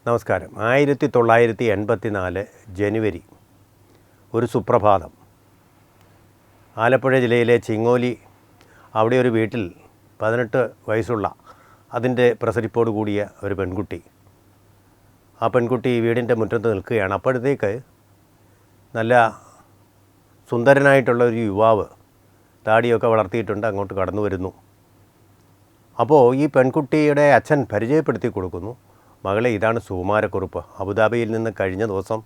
നമസ്കാരം. 1984 ജനുവരി ഒരു സുപ്രഭാതം. ആലപ്പുഴ ജില്ലയിലെ ചിങ്ങോലി അവിടെ ഒരു വീട്ടിൽ 18 വയസ്സുള്ള അതിൻ്റെ പ്രസരിപ്പോട് കൂടിയ ഒരു പെൺകുട്ടി. ആ പെൺകുട്ടി വീടിൻ്റെ മുറ്റത്ത് നിൽക്കുകയാണ്. അപ്പോഴത്തേക്ക് നല്ല സുന്ദരനായിട്ടുള്ള ഒരു യുവാവ് താടിയൊക്കെ വളർത്തിയിട്ടുണ്ട് അങ്ങോട്ട് കടന്നു വരുന്നു. അപ്പോൾ ഈ പെൺകുട്ടിയുടെ അച്ഛൻ പരിചയപ്പെടുത്തി കൊടുക്കുന്നു, മകളെ ഇതാണ് സുകുമാരക്കുറുപ്പ്, അബുദാബിയിൽ നിന്ന് കഴിഞ്ഞ ദിവസം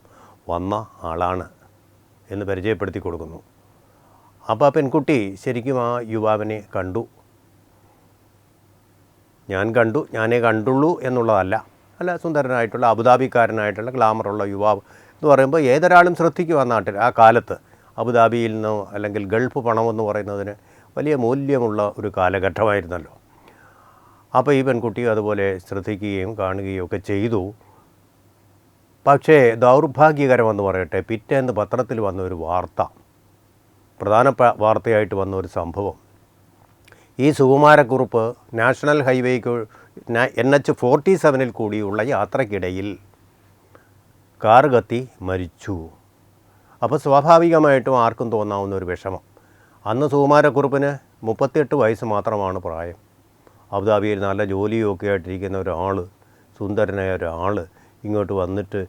വന്ന ആളാണ് എന്ന് പരിചയപ്പെടുത്തി കൊടുക്കുന്നു. അപ്പോൾ ആ പെൺകുട്ടി ശരിക്കും ആ യുവാവിനെ കണ്ടു. ഞാനേ കണ്ടുള്ളൂ എന്നുള്ളതല്ല, നല്ല സുന്ദരനായിട്ടുള്ള അബുദാബിക്കാരനായിട്ടുള്ള ഗ്ലാമറുള്ള യുവാവ് എന്ന് പറയുമ്പോൾ ഏതൊരാളും ശ്രദ്ധിക്കും. ആ നാട്ടിൽ ആ കാലത്ത് അബുദാബിയിൽ നിന്നോ അല്ലെങ്കിൽ ഗൾഫ് പണമെന്ന് പറയുന്നതിന് വലിയ മൂല്യമുള്ള ഒരു കാലഘട്ടമായിരുന്നല്ലോ. അപ്പോൾ ഈ പെൺകുട്ടി അതുപോലെ ശ്രദ്ധിക്കുകയും കാണുകയും ഒക്കെ ചെയ്തു. പക്ഷേ ദൗർഭാഗ്യകരമെന്ന് പറയട്ടെ, പിറ്റേന്ന് പത്രത്തിൽ വന്ന ഒരു വാർത്ത, പ്രധാന വാർത്തയായിട്ട് വന്ന ഒരു സംഭവം, ഈ സുകുമാരക്കുറുപ്പ് നാഷണൽ ഹൈവേക്ക് NH-47 കൂടിയുള്ള യാത്രക്കിടയിൽ കാർ കത്തി മരിച്ചു. അപ്പോൾ സ്വാഭാവികമായിട്ടും ആർക്കും തോന്നാവുന്ന ഒരു വിഷമം. അന്ന് സുകുമാരക്കുറുപ്പിന് 38 വയസ്സ് മാത്രമാണ് പ്രായം. അബുദാബിയിൽ നല്ല ജോലിയൊക്കെ ആയിട്ടിരിക്കുന്ന ഒരാൾ, സുന്ദരനായ ഒരാൾ ഇങ്ങോട്ട് വന്നിട്ട്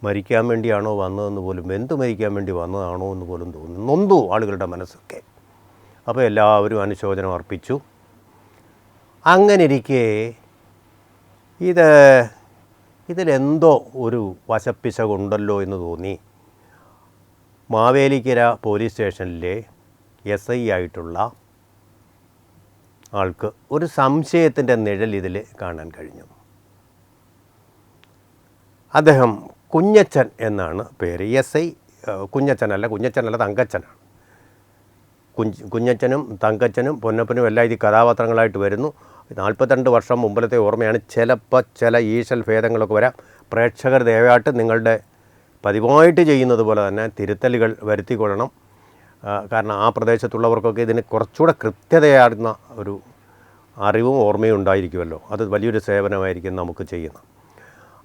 മരിക്കാൻ വേണ്ടിയാണോ വന്നതെന്ന് പോലും, മരിക്കാൻ വേണ്ടി വന്നതാണോ എന്ന് പോലും തോന്നുന്നു. നൊന്തു ആളുകളുടെ മനസ്സൊക്കെ. അപ്പോൾ എല്ലാവരും അനുശോചനം അർപ്പിച്ചു. അങ്ങനെ ഇരിക്കെ ഇതിലെന്തോ ഒരു വശപ്പിശകുണ്ടല്ലോ എന്ന് തോന്നി. മാവേലിക്കര പോലീസ് സ്റ്റേഷനിലെ SI ആയിട്ടുള്ള ആൾക്ക് ഒരു സംശയത്തിൻ്റെ നിഴൽ ഇതിൽ കാണാൻ കഴിഞ്ഞു. അദ്ദേഹം കുഞ്ഞച്ചൻ എന്നാണ് പേര്. SI കുഞ്ഞച്ചനല്ല തങ്കച്ചനാണ്. കുഞ്ഞച്ചനും തങ്കച്ചനും പൊന്നപ്പനും എല്ലാം ഇത് കഥാപാത്രങ്ങളായിട്ട് വരുന്നു. 42 വർഷം മുമ്പിലത്തെ ഓർമ്മയാണ്. ചിലപ്പോൾ ചില ഈശൽ ഭേദങ്ങളൊക്കെ വരാം. പ്രേക്ഷകർ ദയവായിട്ട് നിങ്ങളുടെ പതിവായിട്ട് ചെയ്യുന്നത് പോലെ തന്നെ തിരുത്തലുകൾ വരുത്തിക്കൊള്ളണം. കാരണം ആ പ്രദേശത്തുള്ളവർക്കൊക്കെ ഇതിന് കുറച്ചുകൂടെ കൃത്യതയാർന്ന ഒരു അറിവും ഓർമ്മയും ഉണ്ടായിരിക്കുമല്ലോ. അത് വലിയൊരു സേവനമായിരിക്കും നമുക്ക് ചെയ്യുന്നത്.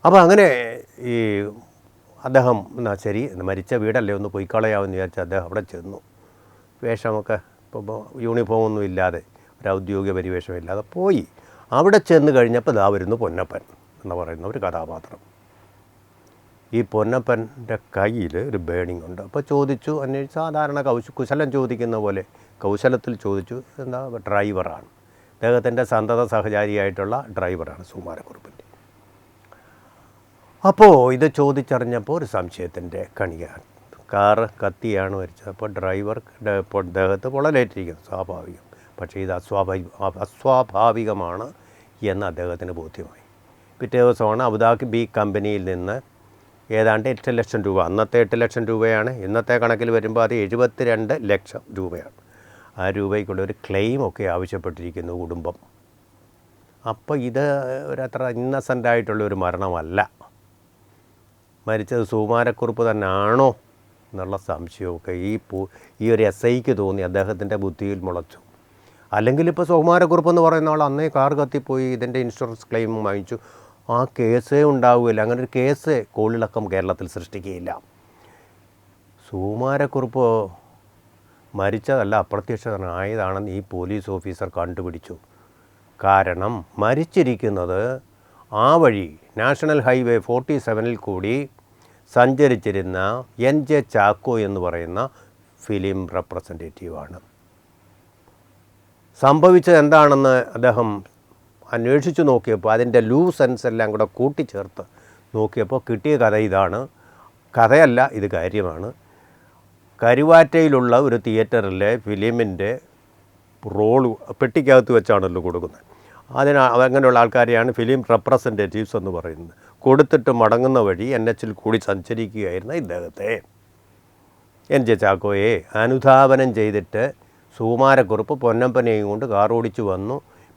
അപ്പോൾ അങ്ങനെ ഈ അദ്ദേഹം ശരി മരിച്ച വീടല്ലേ ഒന്ന് പൊയ്ക്കളയാമെന്ന് വിചാരിച്ച് അദ്ദേഹം അവിടെ ചെന്നു. വേഷമൊക്കെ ഇപ്പോൾ യൂണിഫോമൊന്നും ഇല്ലാതെ, ഒരു ഔദ്യോഗിക പരിവേഷമില്ലാതെ പോയി. അവിടെ ചെന്ന് കഴിഞ്ഞപ്പോൾ ദാ വരുന്നു പൊന്നപ്പൻ എന്ന് പറയുന്ന ഒരു കഥാപാത്രം. ഈ പൊന്നപ്പൻ്റെ കയ്യിൽ ഒരു ബേണിംഗ് ഉണ്ട്. അപ്പോൾ ചോദിച്ചു, അന്വേഷിച്ച് സാധാരണ കുശലം ചോദിക്കുന്ന പോലെ കൗശലത്തിൽ ചോദിച്ചു. എന്താ, ഡ്രൈവറാണ്, അദ്ദേഹത്തിൻ്റെ സന്തത സഹചാരിയായിട്ടുള്ള ഡ്രൈവറാണ് സുകുമാരക്കുറുപ്പിൻ്റെ. അപ്പോൾ ഇത് ചോദിച്ചറിഞ്ഞപ്പോൾ ഒരു സംശയത്തിൻ്റെ കണിയാണ്. കാറ് കത്തിയാണ് മരിച്ചത്. അപ്പോൾ ഡ്രൈവർ അദ്ദേഹത്തെ പൊള്ളലേറ്റിരിക്കുന്നു, സ്വാഭാവികം. പക്ഷേ ഇത് അസ്വാഭാവികമാണ് എന്ന് അദ്ദേഹത്തിന് ബോധ്യമായി. പിറ്റേ ദിവസമാണ് അബുദാബി കമ്പനിയിൽ നിന്ന് ഏതാണ്ട് 8 ലക്ഷം രൂപ, അന്നത്തെ 8 ലക്ഷം രൂപയാണ്, ഇന്നത്തെ കണക്കിൽ വരുമ്പോൾ അത് 72 ലക്ഷം രൂപയാണ്. ആ രൂപയ്ക്കുള്ളൊരു ക്ലെയിമൊക്കെ ആവശ്യപ്പെട്ടിരിക്കുന്നു കുടുംബം. അപ്പോൾ ഇത് ഒരത്ര ഇന്നസെൻ്റായിട്ടുള്ളൊരു മരണമല്ല. മരിച്ചത് സുകുമാരക്കുറുപ്പ് തന്നെ ആണോ എന്നുള്ള സംശയമൊക്കെ ഈ ഒരു SIക്ക് തോന്നി, അദ്ദേഹത്തിൻ്റെ ബുദ്ധിയിൽ മുളച്ചു. അല്ലെങ്കിൽ ഇപ്പോൾ സുകുമാരക്കുറുപ്പ് എന്ന് പറയുന്ന ആൾ അന്നേ കാർ കത്തിപ്പോയി, ഇതിൻ്റെ ഇൻഷുറൻസ് ക്ലെയിമും വാങ്ങിച്ചു, ആ കേസേ ഉണ്ടാവുകയില്ല. അങ്ങനെ ഒരു കേസ് കോളിളക്കം കേരളത്തിൽ സൃഷ്ടിക്കുകയില്ല. സുകുമാരക്കുറുപ്പ് മരിച്ചതല്ല, അപ്രത്യക്ഷനായതാണെന്ന് ഈ പോലീസ് ഓഫീസർ കണ്ടുപിടിച്ചു. കാരണം മരിച്ചിരിക്കുന്നത് ആ വഴി നാഷണൽ ഹൈവേ 47 കൂടി സഞ്ചരിച്ചിരുന്ന NJ ചാക്കോ എന്ന് പറയുന്ന ഫിലിം റെപ്രസെൻറ്റേറ്റീവാണ്. സംഭവിച്ചത് എന്താണെന്ന് അദ്ദേഹം അന്വേഷിച്ചു നോക്കിയപ്പോൾ അതിൻ്റെ ലൂസ് എൻസ് എല്ലാം കൂടെ കൂട്ടിച്ചേർത്ത് നോക്കിയപ്പോൾ കിട്ടിയ കഥ ഇതാണ്. കഥയല്ല, ഇത് കാര്യമാണ്. കരുവാറ്റയിലുള്ള ഒരു തിയേറ്ററിലെ ഫിലിമിൻ്റെ റോള് പെട്ടിക്കകത്ത് വെച്ചാണല്ലോ കൊടുക്കുന്നത്. അങ്ങനെയുള്ള ആൾക്കാരെയാണ് ഫിലിം റെപ്രസെൻറ്റേറ്റീവ്സ് എന്ന് പറയുന്നത്. കൊടുത്തിട്ട് മടങ്ങുന്ന വഴി NHൽ കൂടി സഞ്ചരിക്കുകയായിരുന്ന ഇദ്ദേഹത്തെ, NJ ചാക്കോയെ അനുധാവനം ചെയ്തിട്ട് സുകുമാരക്കുറുപ്പ് പൊന്നപ്പനെയും കൊണ്ട് കാർ ഓടിച്ചു വന്നു.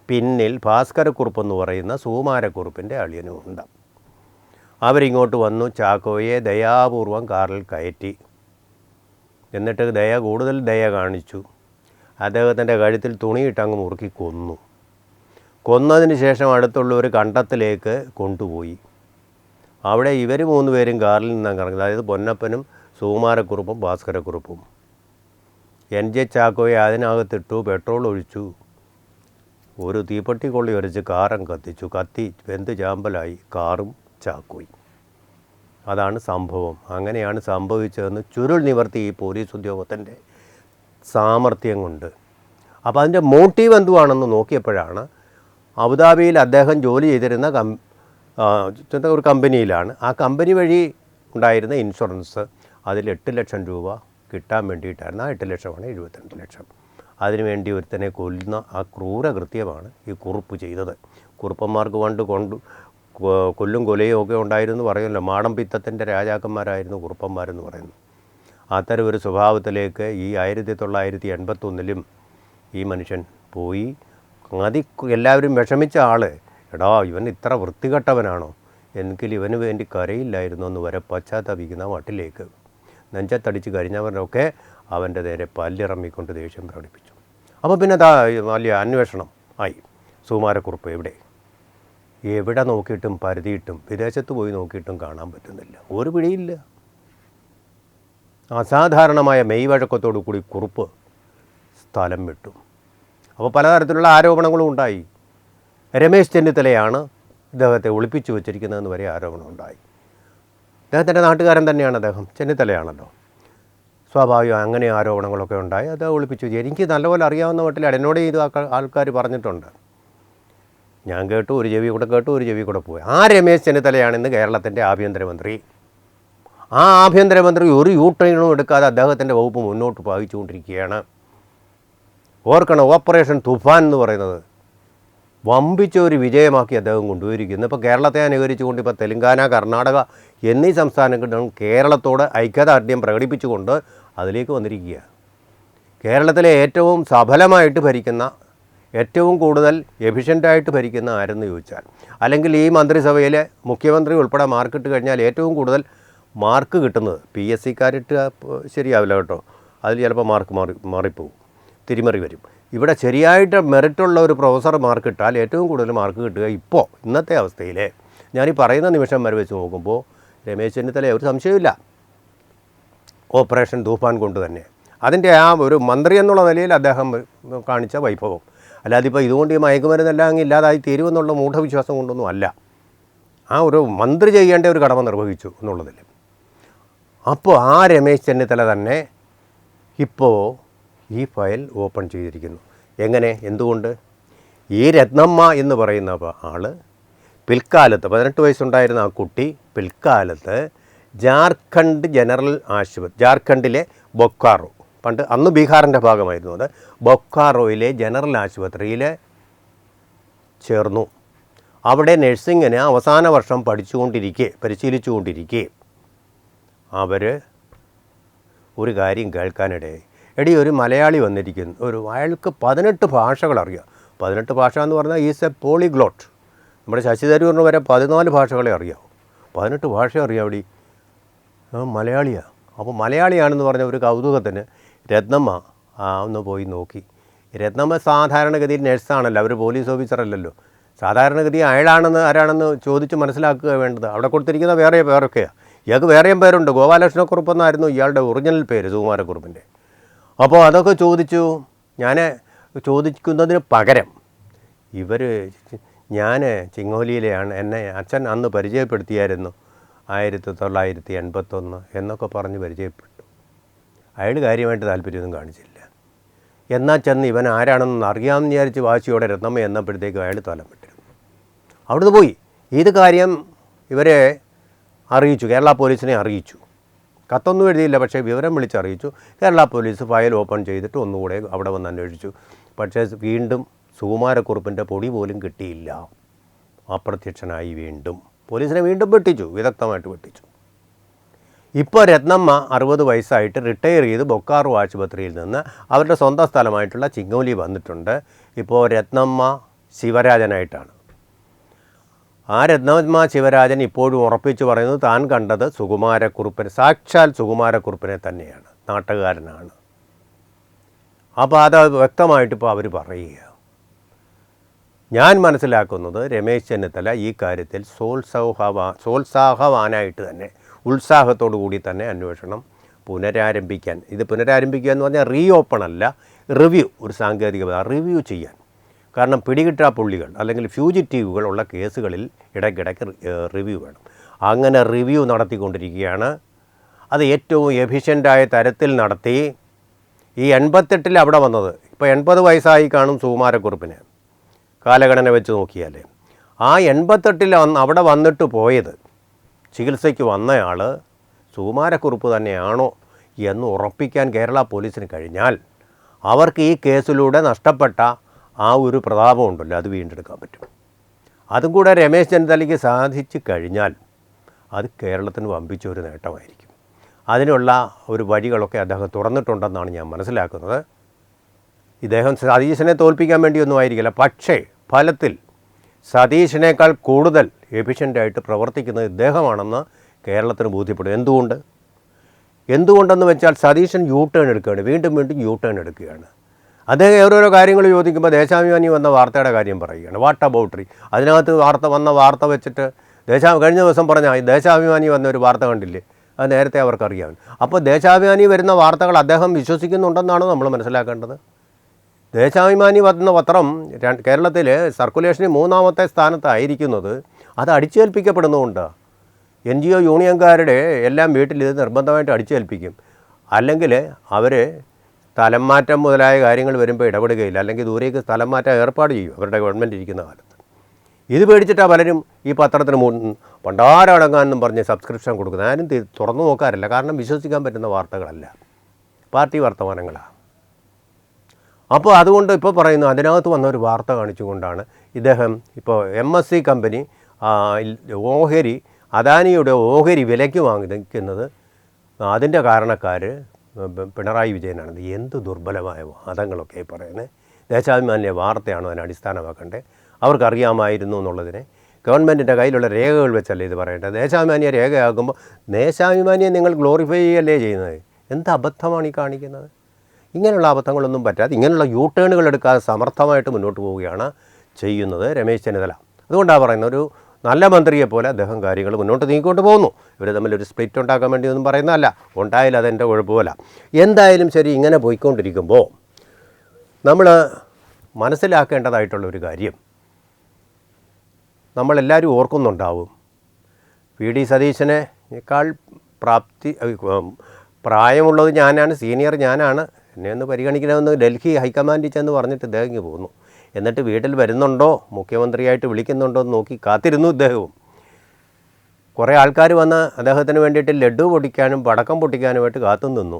പിന്നിൽ ഭാസ്കരക്കുറുപ്പെന്ന് പറയുന്ന സുകുമാരക്കുറുപ്പിൻ്റെ അളിയനുമുണ്ട്. അവരിങ്ങോട്ട് വന്നു. ചാക്കോയെ ദയാപൂർവം കാറിൽ കയറ്റി. എന്നിട്ട് കൂടുതൽ ദയ കാണിച്ചു. അദ്ദേഹത്തിൻ്റെ കഴുത്തിൽ തുണിയിട്ടങ്ങ് മുറുക്കി കൊന്നു. കൊന്നതിന് ശേഷം അടുത്തുള്ള ഒരു കണ്ടത്തിലേക്ക് കൊണ്ടുപോയി. അവിടെ ഇവർ 3 പേരും കാറിൽ നിന്നാണ് ഇറങ്ങുന്നത്. അതായത് പൊന്നപ്പനും സുകുമാരക്കുറുപ്പും ഭാസ്കരക്കുറുപ്പും. NJ ചാക്കോയെ അതിനകത്തിട്ടു, പെട്രോൾ ഒഴിച്ചു, ഒരു തീപ്പെട്ടി കൊള്ളി ഒരച്ച് കാറും കത്തിച്ചു. കത്തി വെന്ത് ചാമ്പലായി കാറും ചാക്കോയും. അതാണ് സംഭവം. അങ്ങനെയാണ് സംഭവിച്ചതെന്ന് ചുരുൾ നിവർത്തി ഈ പോലീസ് ഉദ്യോഗത്തിൻ്റെ സാമർഥ്യം കൊണ്ട്. അപ്പോൾ അതിൻ്റെ മോട്ടീവ് എന്തുവാണെന്ന് നോക്കിയപ്പോഴാണ് അബുദാബിയിൽ അദ്ദേഹം ജോലി ചെയ്തിരുന്ന ഒരു കമ്പനിയിലാണ്. ആ കമ്പനി വഴി ഉണ്ടായിരുന്ന ഇൻഷുറൻസ്, അതിൽ 8 ലക്ഷം രൂപ കിട്ടാൻ വേണ്ടിയിട്ടായിരുന്നു. ആ 8 ലക്ഷമാണ് 72 ലക്ഷം. അതിനുവേണ്ടി ഒരുത്തനെ കൊല്ലുന്ന ആ ക്രൂരകൃത്യമാണ് ഈ കുറുപ്പ് ചെയ്തത്. കുറുപ്പന്മാർക്ക് പണ്ട് കൊല്ലും കൊലയും ഒക്കെ ഉണ്ടായിരുന്നു പറയുമല്ലോ. മാടം പിത്തത്തിൻ്റെ രാജാക്കന്മാരായിരുന്നു കുറുപ്പന്മാരെന്ന് പറയുന്നു. അത്തരം ഒരു സ്വഭാവത്തിലേക്ക് ഈ 1981 ഈ മനുഷ്യൻ പോയി. എല്ലാവരും വിഷമിച്ച ആൾ, എടാ ഇവൻ ഇത്ര വൃത്തികെട്ടവനാണോ, എങ്കിൽ ഇവന് വേണ്ടി കരയില്ലായിരുന്നു എന്ന് വരെ പശ്ചാത്തപിക്കുന്ന മട്ടിലേക്ക് നെഞ്ചത്തടിച്ച് കഴിഞ്ഞവരൊക്കെ അവൻ്റെ നേരെ പല്ലിറമ്മിക്കൊണ്ട് ദേഷ്യം പ്രകടിപ്പിച്ചു. അപ്പോൾ പിന്നെ വലിയ അന്വേഷണം ആയി. സുകുമാരക്കുറുപ്പ് എവിടെ നോക്കിയിട്ടും പരതിയിട്ടും വിദേശത്ത് പോയി നോക്കിയിട്ടും കാണാൻ പറ്റുന്നില്ല, ഒരു പിടിയില്ല. അസാധാരണമായ മെയ്വഴക്കത്തോടു കൂടി കുറുപ്പ് സ്ഥലം വിട്ടു. അപ്പോൾ പലതരത്തിലുള്ള ആരോപണങ്ങളും ഉണ്ടായി. രമേശ് ചെന്നിത്തലയാണ് ഇദ്ദേഹത്തെ ഒളിപ്പിച്ചു വച്ചിരിക്കുന്നതെന്ന് വരെ ആരോപണം ഉണ്ടായി. അദ്ദേഹത്തിൻ്റെ നാട്ടുകാരൻ തന്നെയാണ് അദ്ദേഹം, ചെന്നിത്തലയാണല്ലോ. സ്വാഭാവികം അങ്ങനെ ആരോപണങ്ങളൊക്കെ ഉണ്ടായി. അത് ഒളിപ്പിച്ചു വെച്ചു. എനിക്ക് നല്ലപോലെ അറിയാവുന്ന മട്ടിൽ എന്നോട് ഇത് ആൾക്കാർ പറഞ്ഞിട്ടുണ്ട്. ഞാൻ കേട്ടു, ഒരു ചെവി കൂടെ കേട്ടു, ഒരു ചെവി കൂടെ പോയി. ആ രമേശ് ചെന്നിത്തലയാണിന്ന് കേരളത്തിൻ്റെ ആഭ്യന്തരമന്ത്രി. ആ ആഭ്യന്തരമന്ത്രി ഒരു യൂട്രൈനും എടുക്കാതെ അദ്ദേഹത്തിൻ്റെ വകുപ്പ് മുന്നോട്ട് പായിച്ചുകൊണ്ടിരിക്കുകയാണ്. ഓർക്കണം, ഓപ്പറേഷൻ തുഫാൻ എന്ന് പറയുന്നത് വമ്പിച്ച ഒരു വിജയമാക്കി അദ്ദേഹം കൊണ്ടുപോയിരിക്കുന്നു. ഇപ്പോൾ കേരളത്തെ അനുകരിച്ചുകൊണ്ട് ഇപ്പോൾ തെലങ്കാന, കർണാടക എന്നീ സംസ്ഥാനങ്ങളും കേരളത്തോട് ഐക്യദാർഢ്യം പ്രകടിപ്പിച്ചുകൊണ്ട് അതിലേക്ക് വന്നിരിക്കുക. കേരളത്തിലെ ഏറ്റവും സഫലമായിട്ട് ഭരിക്കുന്ന, ഏറ്റവും കൂടുതൽ എഫിഷ്യൻ്റായിട്ട് ഭരിക്കുന്ന ആരെന്ന് ചോദിച്ചാൽ, അല്ലെങ്കിൽ ഈ മന്ത്രിസഭയിലെ മുഖ്യമന്ത്രി ഉൾപ്പെടെ മാർക്കിട്ട് കഴിഞ്ഞാൽ ഏറ്റവും കൂടുതൽ മാർക്ക് കിട്ടുന്നത് PSCക്കാരിട്ട് ശരിയാവില്ല കേട്ടോ, അതിൽ ചിലപ്പോൾ മാർക്ക് മാറിപ്പോവും, തിരിമറി വരും. ഇവിടെ ശരിയായിട്ട് മെറിറ്റുള്ള ഒരു പ്രൊഫസർ മാർക്കിട്ടാൽ ഏറ്റവും കൂടുതൽ മാർക്ക് കിട്ടുക ഇപ്പോൾ ഇന്നത്തെ അവസ്ഥയിൽ ഞാനീ പറയുന്ന നിമിഷം വരെ വെച്ച് നോക്കുമ്പോൾ രമേശ് ചെന്നിത്തല ഒരു സംശയമില്ല. ഓപ്പറേഷൻ തൂഫാൻ കൊണ്ട് തന്നെ അതിൻ്റെ ആ ഒരു മന്ത്രി എന്നുള്ള നിലയിൽ അദ്ദേഹം കാണിച്ച വൈഭവം, അല്ലാതെ ഇപ്പോൾ ഇതുകൊണ്ട് ഈ മയക്കുമരുന്നെല്ലാം അങ്ങ് ഇല്ലാതായി തീരുമെന്നുള്ള മൂഢവിശ്വാസം കൊണ്ടൊന്നും അല്ല. ആ ഒരു മന്ത്രി ചെയ്യേണ്ട ഒരു കടമ നിർവഹിച്ചു എന്നുള്ളതിൽ. അപ്പോൾ ആ രമേശ് ചെന്നിത്തല തന്നെ ഇപ്പോൾ ഈ ഫയൽ ഓപ്പൺ ചെയ്തിരിക്കുന്നു. എങ്ങനെ, എന്തുകൊണ്ട്? ഈ രത്നമ്മ എന്ന് പറയുന്ന ആൾ പിൽക്കാലത്ത് 18 വയസ്സുണ്ടായിരുന്ന ആ കുട്ടി പിൽക്കാലത്ത് ജാർഖണ്ഡ് ജനറൽ ആശുപത്രി, ജാർഖണ്ഡിലെ ബൊക്കാറോ, പണ്ട് അന്ന് ബീഹാറിൻ്റെ ഭാഗമായിരുന്നു അത്, ബൊക്കാറോയിലെ ജനറൽ ആശുപത്രിയിൽ ചേർന്നു. അവിടെ നഴ്സിങ്ങിന് അവസാന വർഷം പരിശീലിച്ചുകൊണ്ടിരിക്കെ അവർ ഒരു കാര്യം കേൾക്കാനിടയായി. ഒരു മലയാളി വന്നിരിക്കുന്നു, അയാൾക്ക് 18 ഭാഷകൾ അറിയാം. 18 ഭാഷ എന്ന് പറഞ്ഞാൽ ഈസ് എ പോളിഗ്ലോട്ട്. നമ്മുടെ ശശി തരൂരിന് വരെ 14 ഭാഷകളെ അറിയാം. 18 ഭാഷ അറിയാം. മലയാളിയാണ്. അപ്പോൾ മലയാളിയാണെന്ന് പറഞ്ഞ ഒരു കൗതുകത്തിന് രത്നമ്മ ഒന്ന് പോയി നോക്കി. രത്നമ്മ സാധാരണഗതിയിൽ നഴ്സാണല്ലോ, അവർ പോലീസ് ഓഫീസറല്ലല്ലോ. സാധാരണഗതി അയാളാണെന്ന് ആരാണെന്ന് ചോദിച്ച് മനസ്സിലാക്കുക വേണ്ടത്. അവിടെ കൊടുത്തിരിക്കുന്ന വേറൊക്കെയാണ്. ഇയാൾക്ക് വേറെയും പേരുണ്ട്. ഗോപാലകൃഷ്ണക്കുറുപ്പെന്നായിരുന്നു ഇയാളുടെ ഒറിജിനൽ പേര്, സുകുമാരക്കുറുപ്പിൻ്റെ. അപ്പോൾ അതൊക്കെ ചോദിച്ചു. ഞാൻ ചോദിക്കുന്നതിന് പകരം ഞാൻ ചിങ്ങോലിയിലെയാണ്, എന്നെ അച്ഛൻ അന്ന് പരിചയപ്പെടുത്തിയായിരുന്നു 1981 എന്നൊക്കെ പറഞ്ഞ് പരിചയപ്പെട്ടു. അയാൾ കാര്യമായിട്ട് താല്പര്യമൊന്നും കാണിച്ചില്ല. എന്നാൽ ചെന്ന് ഇവൻ ആരാണെന്ന് അറിയാമെന്ന് വിചാരിച്ച് വാശിയോടെ രത്നമ്മ എന്നപ്പോഴത്തേക്കും അയാൾ തലം വിട്ടിരുന്നു. അവിടുന്ന് പോയി ഇത് കാര്യം ഇവരെ അറിയിച്ചു, കേരള പോലീസിനെ അറിയിച്ചു. കത്തൊന്നും എഴുതിയില്ല, പക്ഷേ വിവരം വിളിച്ചറിയിച്ചു. കേരള പോലീസ് ഫയൽ ഓപ്പൺ ചെയ്തിട്ട് ഒന്നുകൂടെ അവിടെ വന്ന് അന്വേഷിച്ചു. പക്ഷേ വീണ്ടും സുകുമാരക്കുറുപ്പിൻ്റെ പൊടി പോലും കിട്ടിയില്ല. അപ്രത്യക്ഷനായി. വീണ്ടും പോലീസിനെ വീണ്ടും വെട്ടിച്ചു, വിദഗ്ധമായിട്ട് വെട്ടിച്ചു. ഇപ്പോൾ രത്നമ്മ 60 വയസ്സായിട്ട് റിട്ടയർ ചെയ്ത് ബൊക്കാറോ ആശുപത്രിയിൽ നിന്ന് അവരുടെ സ്വന്തം സ്ഥലമായിട്ടുള്ള ചിങ്ങോലി വന്നിട്ടുണ്ട്. ഇപ്പോൾ രത്നമ്മ ശിവരാജനായിട്ടാണ്. ആ രത്നമ്മ ശിവരാജൻ ഇപ്പോഴും ഉറപ്പിച്ച് പറയുന്നത് താൻ കണ്ടത് സുകുമാരക്കുറുപ്പിനെ, സാക്ഷാൽ സുകുമാരക്കുറുപ്പിനെ തന്നെയാണ്, നാട്ടുകാരനാണ്. അപ്പോൾ അത് വ്യക്തമായിട്ടിപ്പോൾ അവർ പറയുക. ഞാൻ മനസ്സിലാക്കുന്നത് രമേശ് ചെന്നിത്തല ഈ കാര്യത്തിൽ സോത്സാഹവാനായിട്ട് തന്നെ ഉത്സാഹത്തോടു കൂടി തന്നെ അന്വേഷണം പുനരാരംഭിക്കാൻ, ഇത് പുനരാരംഭിക്കുക എന്ന് പറഞ്ഞാൽ റീ ഓപ്പൺ അല്ല, റിവ്യൂ, ഒരു സാങ്കേതികത റിവ്യൂ ചെയ്യാൻ. കാരണം പിടികിട്ടാപ്പുള്ളികൾ അല്ലെങ്കിൽ ഫ്യൂജിറ്റീവുകൾ ഉള്ള കേസുകളിൽ ഇടയ്ക്കിടയ്ക്ക് റിവ്യൂ വേണം. അങ്ങനെ റിവ്യൂ നടത്തിക്കൊണ്ടിരിക്കുകയാണ്. അത് ഏറ്റവും എഫിഷ്യൻ്റായ തരത്തിൽ നടത്തി. ഈ 88 അവിടെ വന്നത്, ഇപ്പോൾ 80 വയസ്സായി കാണും സുകുമാരക്കുറുപ്പിന് കാലഗണന വെച്ച് നോക്കിയാൽ. ആ 88 അവിടെ വന്നിട്ട് പോയത് ചികിത്സയ്ക്ക് വന്നയാൾ സുകുമാരക്കുറുപ്പ് തന്നെയാണോ എന്ന് ഉറപ്പിക്കാൻ കേരള പോലീസിന് കഴിഞ്ഞാൽ അവർക്ക് ഈ കേസിലൂടെ നഷ്ടപ്പെട്ട ആ ഒരു പ്രതാപമുണ്ടല്ലോ, അത് വീണ്ടെടുക്കാൻ പറ്റും. അതും കൂടെ രമേശ് ചെന്നിത്തലയ്ക്ക് സാധിച്ചു കഴിഞ്ഞാൽ അത് കേരളത്തിന് വമ്പിച്ച ഒരു നേട്ടമായിരിക്കും. അതിനുള്ള ഒരു വഴികളൊക്കെ അദ്ദേഹം തുറന്നിട്ടുണ്ടെന്നാണ് ഞാൻ മനസ്സിലാക്കുന്നത്. ഇദ്ദേഹം സതീശനെ തോൽപ്പിക്കാൻ വേണ്ടിയൊന്നും ആയിരിക്കില്ല, പക്ഷേ ഫലത്തിൽ സതീശനേക്കാൾ കൂടുതൽ എഫിഷ്യൻ്റായിട്ട് പ്രവർത്തിക്കുന്നത് ഇദ്ദേഹമാണെന്ന് കേരളത്തിന് ബോധ്യപ്പെടും. എന്തുകൊണ്ടെന്ന് വെച്ചാൽ സതീശൻ യൂ ടേൺ എടുക്കുകയാണ്, വീണ്ടും യൂ ടേൺ എടുക്കുകയാണ്. അദ്ദേഹം ഓരോരോ കാര്യങ്ങൾ ചോദിക്കുമ്പോൾ ദേശാഭിമാനി വന്ന വാർത്തയുടെ കാര്യം പറയുകയാണ്. വാട്ട് അബൌട്ട് അതിനകത്ത് വാർത്ത വെച്ചിട്ട് കഴിഞ്ഞ ദിവസം പറഞ്ഞാൽ ദേശാഭിമാനി വന്ന ഒരു വാർത്ത കണ്ടില്ലേ, അത് നേരത്തെ അവർക്കറിയാം. അപ്പോൾ ദേശാഭിമാനി വരുന്ന വാർത്തകൾ അദ്ദേഹം വിശ്വസിക്കുന്നുണ്ടെന്നാണ് നമ്മൾ മനസ്സിലാക്കേണ്ടത്. ദേശാഭിമാനി വന്ന പത്രം കേരളത്തിൽ സർക്കുലേഷനിൽ 3ാമത്തെ സ്ഥാനത്തായിരിക്കുന്നത് അത് അടിച്ചേൽപ്പിക്കപ്പെടുന്നതുകൊണ്ട് NGO യൂണിയൻകാരുടെ എല്ലാം വീട്ടിൽ ഇത് നിർബന്ധമായിട്ട് അടിച്ചേൽപ്പിക്കും. അല്ലെങ്കിൽ അവർ സ്ഥലം മാറ്റം മുതലായ കാര്യങ്ങൾ വരുമ്പോൾ ഇടപെടുകയില്ല, അല്ലെങ്കിൽ ദൂരേക്ക് സ്ഥലം മാറ്റം ഏർപ്പാട് ചെയ്യും അവരുടെ ഗവൺമെൻറ് ഇരിക്കുന്ന കാലത്ത്. ഇത് പേടിച്ചിട്ടാണ് പലരും ഈ പത്രത്തിന് പണ്ടാരടങ്ങാനെന്നും പറഞ്ഞ് സബ്സ്ക്രിപ്ഷൻ കൊടുക്കുന്നത്. ആരും തുറന്നു നോക്കാറില്ല, കാരണം വിശ്വസിക്കാൻ പറ്റുന്ന വാർത്തകളല്ല, പാർട്ടി വർത്തമാനങ്ങളാണ്. അപ്പോൾ അതുകൊണ്ട് ഇപ്പോൾ പറയുന്നു, അതിനകത്ത് വന്ന ഒരു വാർത്ത കാണിച്ചുകൊണ്ടാണ് ഇദ്ദേഹം ഇപ്പോൾ MSC കമ്പനി ഓഹരി, അദാനിയുടെ ഓഹരി വിലയ്ക്ക് വാങ്ങിക്കുന്നത്. അതിൻ്റെ കാരണക്കാർ പിണറായി വിജയനാണ്. എന്ത് ദുർബലമായ വാദങ്ങളൊക്കെ പറയുന്നത്. ദേശാഭിമാനിലെ വാർത്തയാണോ അതിനെ അടിസ്ഥാനമാക്കേണ്ടത്? അവർക്കറിയാമായിരുന്നു എന്നുള്ളതിനെ ഗവൺമെൻറ്റിൻ്റെ കയ്യിലുള്ള രേഖകൾ വെച്ചല്ലേ ഇത് പറയേണ്ടത്. ദേശാഭിമാനിയെ രേഖയാകുമ്പോൾ ദേശാഭിമാനിയെ നിങ്ങൾ ഗ്ലോറിഫൈ ചെയ്യല്ലേ ചെയ്യുന്നത്. എന്ത് അബദ്ധമാണ് ഈ കാണിക്കുന്നത്? ഇങ്ങനെയുള്ള അബദ്ധങ്ങളൊന്നും പറ്റാതെ ഇങ്ങനെയുള്ള യൂ ടേണുകൾ എടുക്കാതെ സമർത്ഥമായിട്ട് മുന്നോട്ട് പോവുകയാണ് ചെയ്യുന്നത് രമേശ് ചെന്നിത്തല. അതുകൊണ്ടാണ് പറയുന്നത്, ഒരു നല്ല മന്ത്രിയെ പോലെ അദ്ദേഹം കാര്യങ്ങൾ മുന്നോട്ട് നീക്കിക്കൊണ്ട് പോകുന്നു. ഇവർ തമ്മിലൊരു സ്പ്ലിറ്റ് ഉണ്ടാക്കാൻ വേണ്ടി ഒന്നും പറയുന്നതല്ല, ഉണ്ടായാലും അതെൻ്റെ കുഴപ്പമില്ല. എന്തായാലും ശരി, ഇങ്ങനെ പോയിക്കൊണ്ടിരിക്കുമ്പോൾ നമ്മൾ മനസ്സിലാക്കേണ്ടതായിട്ടുള്ള ഒരു കാര്യം നമ്മളെല്ലാവരും ഓർക്കുന്നുണ്ടാവും. VD സതീശനേക്കാൾ പ്രായമുള്ളത് ഞാനാണ്, സീനിയർ ഞാനാണ്, എന്നെ ഒന്ന് പരിഗണിക്കണമെന്ന് ഡൽഹി ഹൈക്കമാൻഡിൽ ചെന്ന് പറഞ്ഞിട്ട് ഇദ്ദേഹം പോകുന്നു. എന്നിട്ട് വീട്ടിൽ വരുന്നുണ്ടോ, മുഖ്യമന്ത്രിയായിട്ട് വിളിക്കുന്നുണ്ടോ എന്ന് നോക്കി കാത്തിരുന്നു ഇദ്ദേഹവും. കുറേ ആൾക്കാർ വന്ന് അദ്ദേഹത്തിന് വേണ്ടിയിട്ട് ലഡ്ഡു പൊട്ടിക്കാനും പടക്കം പൊട്ടിക്കാനുമായിട്ട് കാത്തു നിന്നു.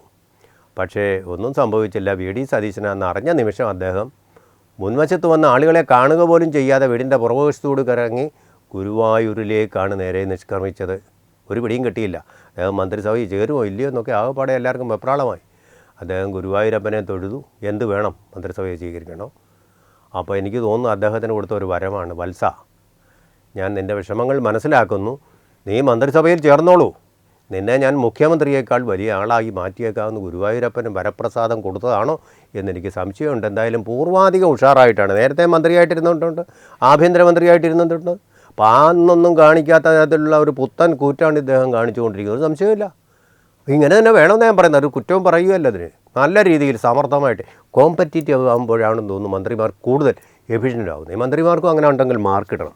പക്ഷേ ഒന്നും സംഭവിച്ചില്ല. VD സതീശനാണെന്ന് അറിഞ്ഞ നിമിഷം അദ്ദേഹം മുൻവശത്ത് വന്ന ആളുകളെ കാണുക പോലും ചെയ്യാതെ വീടിൻ്റെ പുറകുവശത്തോട് കറങ്ങി ഗുരുവായൂരിലേക്കാണ് നേരെ നിഷ്ക്രമിച്ചത്. ഒരു പിടിയും കിട്ടിയില്ല. അദ്ദേഹം മന്ത്രിസഭയിൽ ചേരുമോ ഇല്ലയോ എന്നൊക്കെ ആകെപ്പാടെ എല്ലാവർക്കും വെപ്രാളമായി. അദ്ദേഹം ഗുരുവായൂരപ്പനെ തൊഴുതു. എന്ത് വേണം, മന്ത്രിസഭയെ സ്വീകരിക്കണോ? അപ്പോൾ എനിക്ക് തോന്നുന്നു അദ്ദേഹത്തിന് കൊടുത്ത ഒരു വരമാണ്, വത്സ, ഞാൻ നിൻ്റെ വിഷമങ്ങൾ മനസ്സിലാക്കുന്നു, നീ മന്ത്രിസഭയിൽ ചേർന്നോളൂ, നിന്നെ ഞാൻ മുഖ്യമന്ത്രിയേക്കാൾ വലിയ ആളായി മാറ്റിയേക്കാവുന്ന ഗുരുവായൂരപ്പന് വരപ്രസാദം കൊടുത്തതാണോ എന്നെനിക്ക് സംശയമുണ്ട്. എന്തായാലും പൂർവാധികം ഉഷാറായിട്ടാണ്. നേരത്തെ മന്ത്രിയായിട്ടിരുന്നിട്ടുണ്ട്, ആഭ്യന്തരമന്ത്രിയായിട്ടിരുന്നിട്ടുണ്ട്. അപ്പോൾ അന്നൊന്നും കാണിക്കാത്ത തരത്തിലുള്ള ഒരു പുത്തൻ കൂറ്റാണ് ഇദ്ദേഹം കാണിച്ചുകൊണ്ടിരിക്കുന്നത്. ഒരു സംശയമില്ല. ഇങ്ങനെ തന്നെ വേണമെന്ന് ഞാൻ പറയുന്നത്. ഒരു കുറ്റവും പറയുകയല്ല അതിന്. നല്ല രീതിയിൽ സമർത്ഥമായിട്ട് കോമ്പറ്റീറ്റീവ് ആകുമ്പോഴാണെന്ന് തോന്നുന്നു മന്ത്രിമാർ കൂടുതൽ എഫിഷ്യൻ്റ് ആകുന്നത്. ഈ മന്ത്രിമാർക്കും അങ്ങനെ ഉണ്ടെങ്കിൽ മാർക്ക് ഇടണം.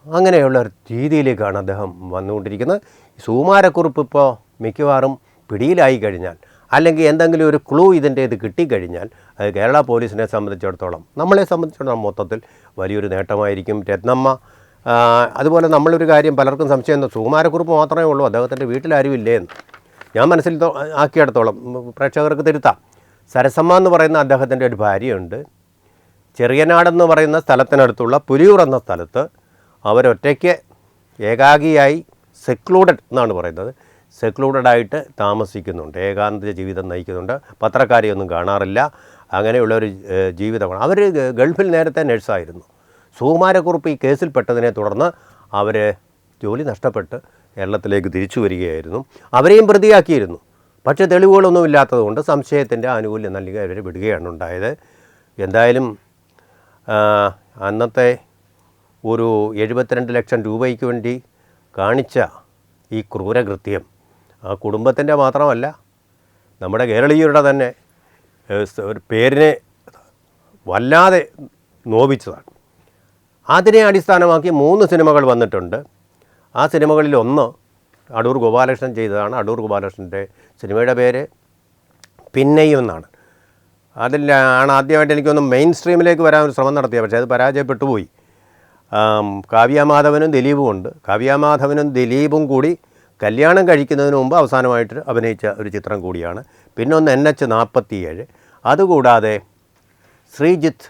അങ്ങനെയുള്ള ഒരു രീതിയിലേക്കാണ് അദ്ദേഹം വന്നുകൊണ്ടിരിക്കുന്നത്. സുകുമാരക്കുറുപ്പ് ഇപ്പോൾ മിക്കവാറും പിടിയിലായി കഴിഞ്ഞാൽ, അല്ലെങ്കിൽ എന്തെങ്കിലും ഒരു ക്ലൂ ഇതിൻ്റേത് കിട്ടിക്കഴിഞ്ഞാൽ, അത് കേരള പോലീസിനെ സംബന്ധിച്ചിടത്തോളം, നമ്മളെ സംബന്ധിച്ചിടത്തോളം മൊത്തത്തിൽ വലിയൊരു നേട്ടമായിരിക്കും. രത്നമ്മ അതുപോലെ നമ്മളൊരു കാര്യം പലർക്കും സംശയം, സുകുമാരക്കുറുപ്പ് മാത്രമേ ഉള്ളൂ, അദ്ദേഹത്തിൻ്റെ വീട്ടിലാരും ഇല്ലേ എന്ന് ഞാൻ മനസ്സിൽ ആക്കിയിടത്തോളം പ്രേക്ഷകർക്ക് തിരുത്താം. സരസമ്മ എന്ന് പറയുന്ന അദ്ദേഹത്തിൻ്റെ ഒരു ഭാര്യയുണ്ട്. ചെറിയനാടെന്ന് പറയുന്ന സ്ഥലത്തിനടുത്തുള്ള പുലിയൂർ എന്ന സ്ഥലത്ത് അവരൊറ്റയ്ക്ക് ഏകാഗിയായി സെക്ലൂഡഡ് എന്നാണ് പറയുന്നത്, സെക്ലൂഡഡായിട്ട് താമസിക്കുന്നുണ്ട്, ഏകാന്ത ജീവിതം നയിക്കുന്നുണ്ട്, പത്രക്കാരെയൊന്നും കാണാറില്ല. അങ്ങനെയുള്ളൊരു ജീവിതമാണ്. അവർ ഗൾഫിൽ നേരത്തെ നഴ്സായിരുന്നു. സുകുമാരക്കുറുപ്പ് ഈ കേസിൽപ്പെട്ടതിനെ തുടർന്ന് അവർ ജോലി നഷ്ടപ്പെട്ട് കേരളത്തിലേക്ക് തിരിച്ചു വരികയായിരുന്നു. അവരെയും പ്രതിയാക്കിയിരുന്നു. പക്ഷേ തെളിവുകളൊന്നും ഇല്ലാത്തതുകൊണ്ട് സംശയത്തിൻ്റെ ആനുകൂല്യം നൽകി അവരെ വിടുകയാണ് ഉണ്ടായത്. എന്തായാലും അന്നത്തെ ഒരു 72 ലക്ഷം രൂപയ്ക്ക് വേണ്ടി കാണിച്ച ഈ ക്രൂരകൃത്യം ആ കുടുംബത്തിൻ്റെ മാത്രമല്ല നമ്മുടെ കേരളീയരുടെ തന്നെ ഒരു പേരിനെ വല്ലാതെ നോവിച്ചതാണ്. അതിനെ അടിസ്ഥാനമാക്കി 3 സിനിമകൾ വന്നിട്ടുണ്ട്. ആ സിനിമകളിൽ ഒന്ന് അടൂർ ഗോപാലകൃഷ്ണൻ ചെയ്തതാണ്. അടൂർ ഗോപാലകൃഷ്ണൻ്റെ സിനിമയുടെ പേര് പിന്നെയും എന്നാണ്. അതിലാണ് ആദ്യമായിട്ട് എനിക്കൊന്ന് മെയിൻ സ്ട്രീമിലേക്ക് വരാൻ ഒരു ശ്രമം നടത്തിയത്. പക്ഷേ അത് പരാജയപ്പെട്ടു പോയി. കാവ്യാമാധവനും ദിലീപും ഉണ്ട്. കാവ്യാമാധവനും ദിലീപും കൂടി കല്യാണം കഴിക്കുന്നതിന് മുമ്പ് അവസാനമായിട്ട് അഭിനയിച്ച ഒരു ചിത്രം കൂടിയാണ്. പിന്നെ ഒന്ന് NH-47. അതുകൂടാതെ ശ്രീജിത്ത്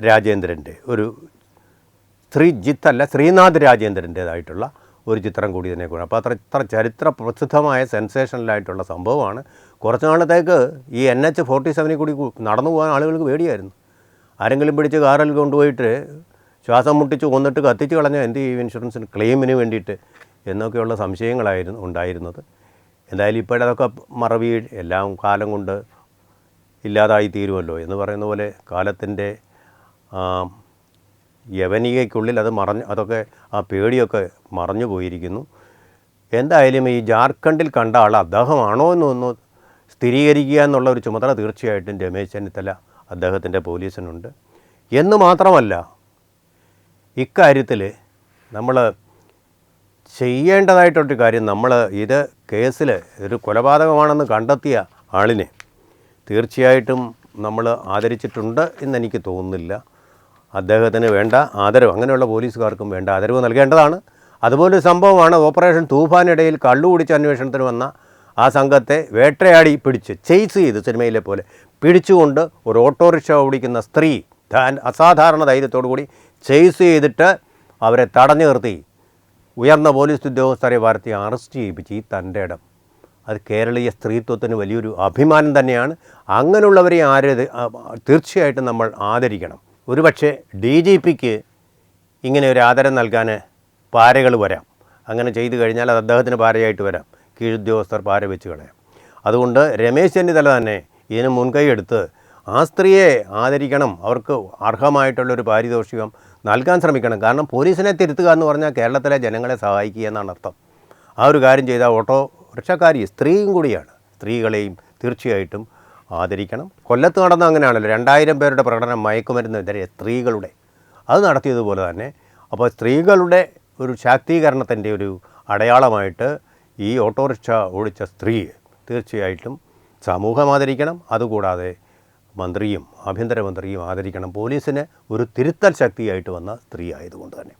രാജേന്ദ്രൻ്റെ ശ്രീനാഥ് രാജേന്ദ്രൻ്റേതായിട്ടുള്ള ഒരു ചിത്രം കൂടി തന്നെ കൂടെ. അപ്പോൾ ഇത്ര ചരിത്ര പ്രസിദ്ധമായ സെൻസേഷണലായിട്ടുള്ള സംഭവമാണ്. കുറച്ച് നാളത്തേക്ക് ഈ NH-47 കൂടി നടന്നു പോകാൻ ആളുകൾക്ക് പേടിയായിരുന്നു. ആരെങ്കിലും പിടിച്ച് കാറിൽ കൊണ്ടുപോയിട്ട് ശ്വാസം മുട്ടിച്ച് കൊന്നിട്ട് കത്തിച്ച് കളഞ്ഞാൽ എന്ത് ചെയ്യും ഇൻഷുറൻസിന് ക്ലെയിമിന് വേണ്ടിയിട്ട് എന്നൊക്കെയുള്ള സംശയങ്ങളായിരുന്നു ഉണ്ടായിരുന്നത്. എന്തായാലും ഇപ്പോഴതൊക്കെ മറവി എല്ലാം കാലം കൊണ്ട് ഇല്ലാതായി തീരുമല്ലോ എന്ന് പറയുന്ന പോലെ കാലത്തിൻ്റെ യവനികയ്ക്കുള്ളിൽ അതൊക്കെ ആ പേടിയൊക്കെ മറഞ്ഞു പോയിരിക്കുന്നു. എന്തായാലും ഈ ജാർഖണ്ഡിൽ കണ്ട ആൾ അദ്ദേഹമാണോ എന്നൊന്ന് സ്ഥിരീകരിക്കുക എന്നുള്ള ഒരു ചുമതല തീർച്ചയായിട്ടും രമേശ് ചെന്നിത്തല അദ്ദേഹത്തിൻ്റെ പോലീസിനുണ്ട്. എന്ന് മാത്രമല്ല ഇക്കാര്യത്തിൽ നമ്മൾ ചെയ്യേണ്ടതായിട്ടൊരു കാര്യം, നമ്മൾ ഇത് കേസിൽ ഒരു കൊലപാതകമാണെന്ന് കണ്ടെത്തിയ ആളിനെ തീർച്ചയായിട്ടും നമ്മൾ ആദരിച്ചിട്ടുണ്ട് എന്നെനിക്ക് തോന്നുന്നില്ല. അദ്ദേഹത്തിന് വേണ്ട ആദരവ് അങ്ങനെയുള്ള പോലീസുകാർക്കും വേണ്ട ആദരവ് നൽകേണ്ടതാണ്. അതുപോലൊരു സംഭവമാണ് ഓപ്പറേഷൻ തൂഫാനിടയിൽ കള്ളുകുടിച്ച് അന്വേഷണത്തിന് വന്ന ആ സംഘത്തെ വേട്ടയാടി പിടിച്ച് ചെയ്സ് ചെയ്ത് സിനിമയിലെ പോലെ പിടിച്ചുകൊണ്ട് ഒരു ഓട്ടോറിക്ഷ ഓടിക്കുന്ന സ്ത്രീ അസാധാരണ ധൈര്യത്തോടു കൂടി ചെയ്സ് ചെയ്തിട്ട് അവരെ തടഞ്ഞു നിർത്തി ഉയർന്ന പോലീസ് ഉദ്യോഗസ്ഥരെ വാർത്തി അറസ്റ്റ് ചെയ്യിപ്പിച്ച് ഈ തൻ്റെ ഇടം അത് കേരളീയ സ്ത്രീത്വത്തിന് വലിയൊരു അഭിമാനം തന്നെയാണ്. അങ്ങനെയുള്ളവരെ തീർച്ചയായിട്ടും നമ്മൾ ആദരിക്കണം. ഒരുപക്ഷെ DGPക്ക് ഇങ്ങനെ ഒരു ആദരം നൽകാൻ പാരകൾ വരാം. അങ്ങനെ ചെയ്തു കഴിഞ്ഞാൽ അത് അദ്ദേഹത്തിന് പാരയായിട്ട് വരാം. കീഴുദ്യോഗസ്ഥർ പാര വെച്ച് കളയാം. അതുകൊണ്ട് രമേശ് ചെന്നിത്തല തന്നെ ഇതിന് മുൻകൈ എടുത്ത് ആ സ്ത്രീയെ ആദരിക്കണം. അവർക്ക് അർഹമായിട്ടുള്ളൊരു പാരിതോഷികം നൽകാൻ ശ്രമിക്കണം. കാരണം പോലീസിനെ തിരുത്തുക എന്ന് പറഞ്ഞാൽ കേരളത്തിലെ ജനങ്ങളെ സഹായിക്കുക എന്നാണ് അർത്ഥം. ആ ഒരു കാര്യം ചെയ്ത ഓട്ടോ റിക്ഷക്കാരി സ്ത്രീയും കൂടിയാണ്. സ്ത്രീകളെയും തീർച്ചയായിട്ടും ആദരിക്കണം. കൊല്ലത്ത് നടന്ന അങ്ങനെയാണല്ലോ 2000 പേരുടെ പ്രകടനം മയക്കുമരുന്നെതിരെ സ്ത്രീകളുടെ അത് നടത്തിയതുപോലെ തന്നെ. അപ്പോൾ സ്ത്രീകളുടെ ഒരു ശാക്തീകരണത്തിൻ്റെ ഒരു അടയാളമായിട്ട് ഈ ഓട്ടോറിക്ഷ ഓടിച്ച സ്ത്രീയെ തീർച്ചയായിട്ടും സമൂഹം ആദരിക്കണം. അതുകൂടാതെ മന്ത്രിയും ആഭ്യന്തരമന്ത്രിയും ആദരിക്കണം. പോലീസിന് ഒരു തിരുത്തൽ ശക്തിയായിട്ട് വന്ന സ്ത്രീ ആയതുകൊണ്ട് തന്നെ.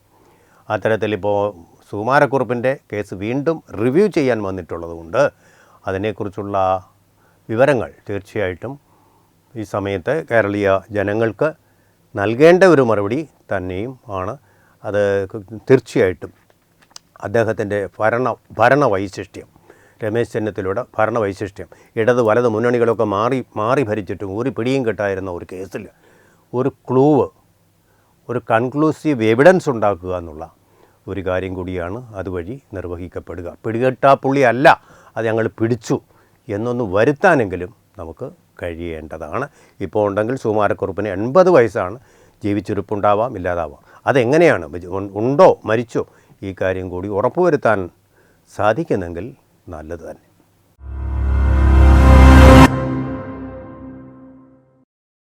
അത്തരത്തിലിപ്പോൾ സുകുമാരക്കുറുപ്പിൻ്റെ കേസ് വീണ്ടും റിവ്യൂ ചെയ്യാൻ വന്നിട്ടുള്ളത് കൊണ്ട് അതിനെക്കുറിച്ചുള്ള വിവരങ്ങൾ തീർച്ചയായിട്ടും ഈ സമയത്ത് കേരളീയ ജനങ്ങൾക്ക് നൽകേണ്ട ഒരു മറുപടി തന്നെയും ആണ്. അത് തീർച്ചയായിട്ടും അദ്ദേഹത്തിൻ്റെ ഭരണവൈശിഷ്ട്യം, രമേശ് ചെന്നിത്തലയുടെ ഭരണവൈശിഷ്ട്യം, ഇടത് വലത് മുന്നണികളൊക്കെ മാറി ഭരിച്ചിട്ടും ഒരു പിടിയും കിട്ടായിരുന്ന ഒരു കേസിൽ ഒരു ഒരു കൺക്ലൂസീവ് എവിഡൻസ് ഉണ്ടാക്കുക എന്നുള്ള ഒരു കാര്യം കൂടിയാണ് അതുവഴി നിർവഹിക്കപ്പെടുക. പിടികെട്ടാപ്പുള്ളി അല്ല, അത് ഞങ്ങൾ പിടിച്ചു എന്നൊന്ന് വരുത്താനെങ്കിലും നമുക്ക് കഴിയേണ്ടതാണ്. ഇപ്പോൾ ഉണ്ടെങ്കിൽ സുകുമാരക്കുറുപ്പിന് 80 വയസ്സാണ്. ജീവിച്ചിരിപ്പുണ്ടാവാം, ഇല്ലാതാവാം. അതെങ്ങനെയാണ്, ഉണ്ടോ മരിച്ചോ, ഈ കാര്യം കൂടി ഉറപ്പുവരുത്താൻ സാധിക്കുന്നെങ്കിൽ നല്ലത് തന്നെ.